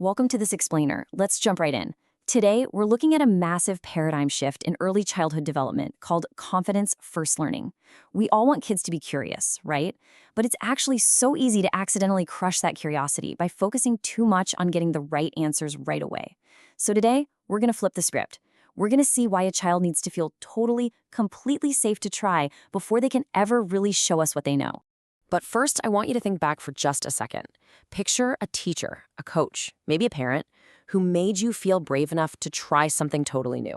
Welcome to this explainer. Let's jump right in. Today, we're looking at a massive paradigm shift in early childhood development called confidence first learning. We all want kids to be curious, right? But it's actually so easy to accidentally crush that curiosity by focusing too much on getting the right answers right away. So today, we're going to flip the script. We're going to see why a child needs to feel totally, completely safe to try before they can ever really show us what they know. But first, I want you to think back for just a second. Picture a teacher, a coach, maybe a parent, who made you feel brave enough to try something totally new.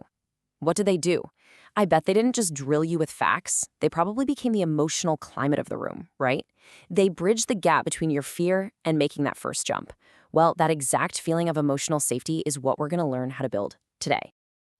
What did they do? I bet they didn't just drill you with facts. They probably became the emotional climate of the room, right? They bridged the gap between your fear and making that first jump. Well, that exact feeling of emotional safety is what we're going to learn how to build today.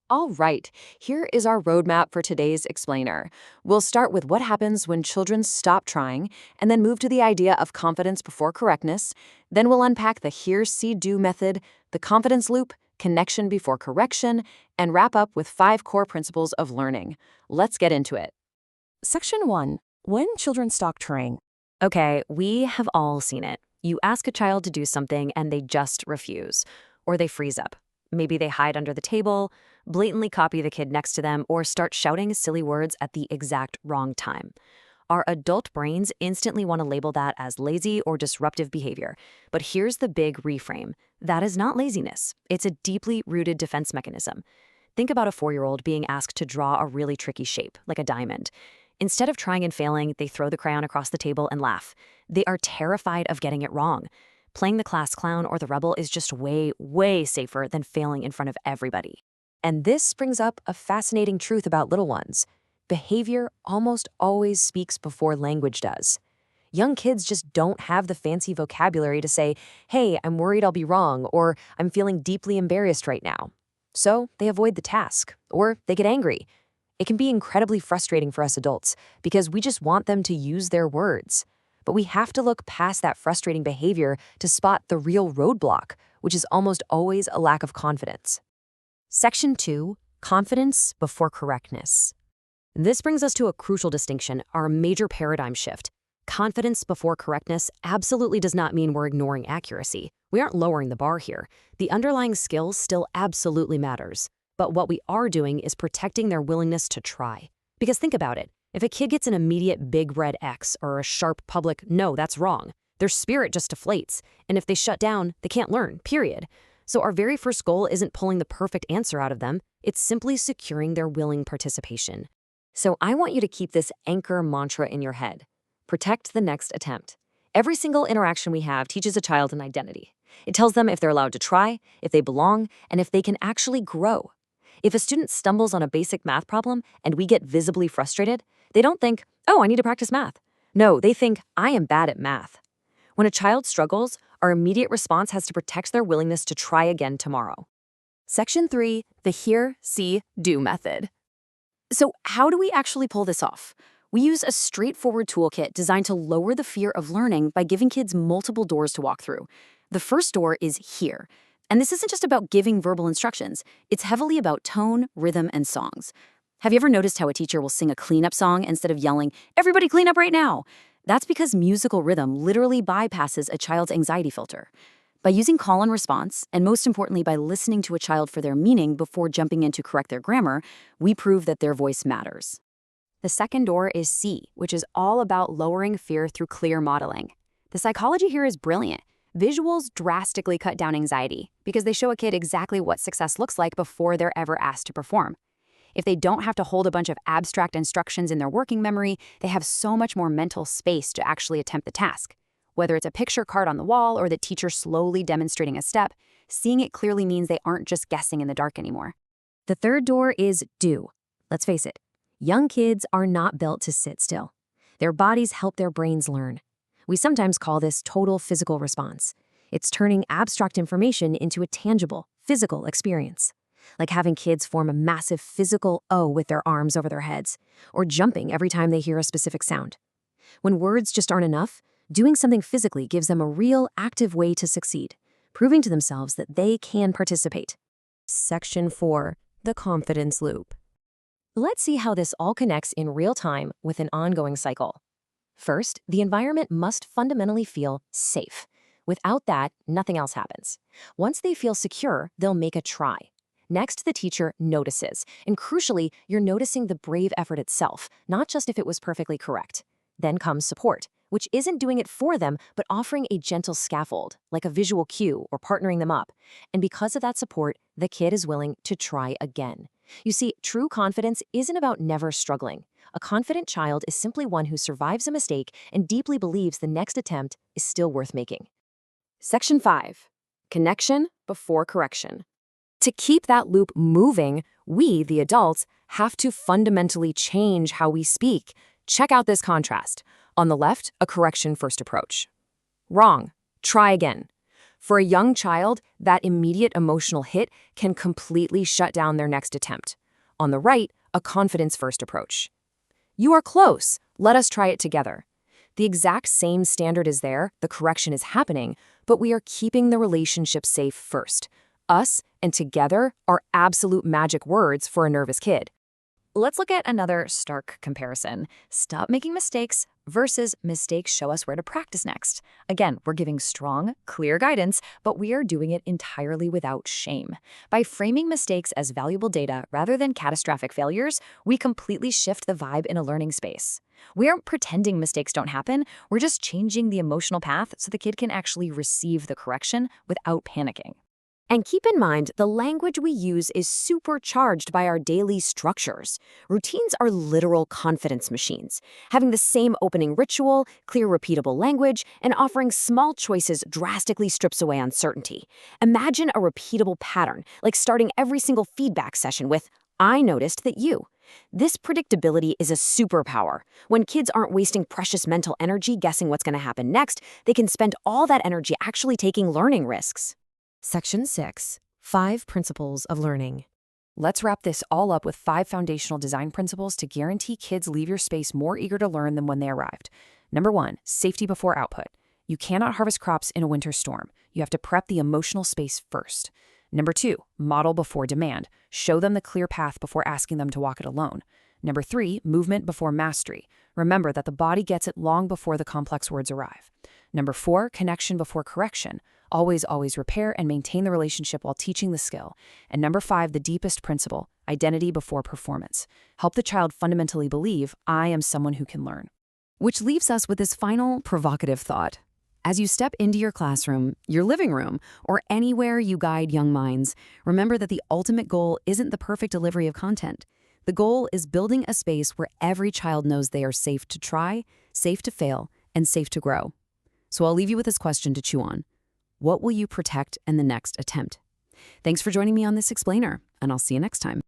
All right, here is our roadmap for today's explainer. We'll start with what happens when children stop trying, and then move to the idea of confidence before correctness. Then we'll unpack the hear, see, do method, the confidence loop, connection before correction, and wrap up with 5 core principles of learning. Let's get into it. Section 1. When children stop trying. Okay, we have all seen it. You ask a child to do something and they just refuse, or they freeze up. Maybe they hide under the table, blatantly copy the kid next to them, or start shouting silly words at the exact wrong time. Our adult brains instantly want to label that as lazy or disruptive behavior. But here's the big reframe. That is not laziness. It's a deeply rooted defense mechanism. Think about a 4-year-old being asked to draw a really tricky shape, like a diamond. Instead of trying and failing, they throw the crayon across the table and laugh. They are terrified of getting it wrong. Playing the class clown or the rebel is just way, way safer than failing in front of everybody. And this brings up a fascinating truth about little ones. Behavior almost always speaks before language does. Young kids just don't have the fancy vocabulary to say, hey, I'm worried I'll be wrong, or I'm feeling deeply embarrassed right now. So they avoid the task, or they get angry. It can be incredibly frustrating for us adults because we just want them to use their words. But we have to look past that frustrating behavior to spot the real roadblock, which is almost always a lack of confidence. Section 2. Confidence before correctness. This brings us to a crucial distinction, our major paradigm shift. Confidence before correctness absolutely does not mean we're ignoring accuracy. We aren't lowering the bar here. The underlying skill still absolutely matters. But what we are doing is protecting their willingness to try. Because think about it. If a kid gets an immediate big red X or a sharp public no, that's wrong, their spirit just deflates. And if they shut down, they can't learn, period. So our very first goal isn't pulling the perfect answer out of them. It's simply securing their willing participation. So I want you to keep this anchor mantra in your head. Protect the next attempt. Every single interaction we have teaches a child an identity. It tells them if they're allowed to try, if they belong, and if they can actually grow. If a student stumbles on a basic math problem and we get visibly frustrated, they don't think, oh, I need to practice math. No, they think, I am bad at math. When a child struggles, our immediate response has to protect their willingness to try again tomorrow. Section 3, the hear, see, do method. So how do we actually pull this off? We use a straightforward toolkit designed to lower the fear of learning by giving kids multiple doors to walk through. The first door is hear. And this isn't just about giving verbal instructions. It's heavily about tone, rhythm, and songs. Have you ever noticed how a teacher will sing a cleanup song instead of yelling, everybody clean up right now? That's because musical rhythm literally bypasses a child's anxiety filter. By using call and response, and most importantly by listening to a child for their meaning before jumping in to correct their grammar, we prove that their voice matters. The second door is see, which is all about lowering fear through clear modeling. The psychology here is brilliant. Visuals drastically cut down anxiety because they show a kid exactly what success looks like before they're ever asked to perform. If they don't have to hold a bunch of abstract instructions in their working memory, they have so much more mental space to actually attempt the task. Whether it's a picture card on the wall or the teacher slowly demonstrating a step, seeing it clearly means they aren't just guessing in the dark anymore. The third door is do. Let's face it, young kids are not built to sit still. Their bodies help their brains learn. We sometimes call this total physical response. It's turning abstract information into a tangible, physical experience. Like having kids form a massive physical O with their arms over their heads, or jumping every time they hear a specific sound. When words just aren't enough, doing something physically gives them a real, active way to succeed, proving to themselves that they can participate. Section 4. The confidence loop. Let's see how this all connects in real time with an ongoing cycle. First, the environment must fundamentally feel safe. Without that, nothing else happens. Once they feel secure, they'll make a try. Next, the teacher notices. And crucially, you're noticing the brave effort itself, not just if it was perfectly correct. Then comes support, which isn't doing it for them, but offering a gentle scaffold, like a visual cue or partnering them up. And because of that support, the kid is willing to try again. You see, true confidence isn't about never struggling. A confident child is simply one who survives a mistake and deeply believes the next attempt is still worth making. Section 5. Connection before correction. To keep that loop moving, we, the adults, have to fundamentally change how we speak. Check out this contrast. On the left, a correction-first approach. Wrong. Try again. For a young child, that immediate emotional hit can completely shut down their next attempt. On the right, a confidence-first approach. You are close. Let us try it together. The exact same standard is there, the correction is happening, but we are keeping the relationship safe first. Us and together are absolute magic words for a nervous kid. Let's look at another stark comparison. Stop making mistakes versus mistakes show us where to practice next. Again, we're giving strong, clear guidance, but we are doing it entirely without shame. By framing mistakes as valuable data rather than catastrophic failures, we completely shift the vibe in a learning space. We aren't pretending mistakes don't happen, we're just changing the emotional path so the kid can actually receive the correction without panicking. And keep in mind, the language we use is supercharged by our daily structures. Routines are literal confidence machines. Having the same opening ritual, clear repeatable language, and offering small choices drastically strips away uncertainty. Imagine a repeatable pattern, like starting every single feedback session with, "I noticed that you." This predictability is a superpower. When kids aren't wasting precious mental energy guessing what's going to happen next, they can spend all that energy actually taking learning risks. Section 6. 5 Principles of Learning. Let's wrap this all up with 5 foundational design principles to guarantee kids leave your space more eager to learn than when they arrived. Number 1, safety before output. You cannot harvest crops in a winter storm. You have to prep the emotional space first. Number 2, model before demand. Show them the clear path before asking them to walk it alone. Number 3, movement before mastery. Remember that the body gets it long before the complex words arrive. Number 4, connection before correction. Always repair and maintain the relationship while teaching the skill. And number 5, the deepest principle, identity before performance. Help the child fundamentally believe, I am someone who can learn. Which leaves us with this final provocative thought. As you step into your classroom, your living room, or anywhere you guide young minds, remember that the ultimate goal isn't the perfect delivery of content. The goal is building a space where every child knows they are safe to try, safe to fail, and safe to grow. So I'll leave you with this question to chew on. What will you protect in the next attempt? Thanks for joining me on this explainer, and I'll see you next time.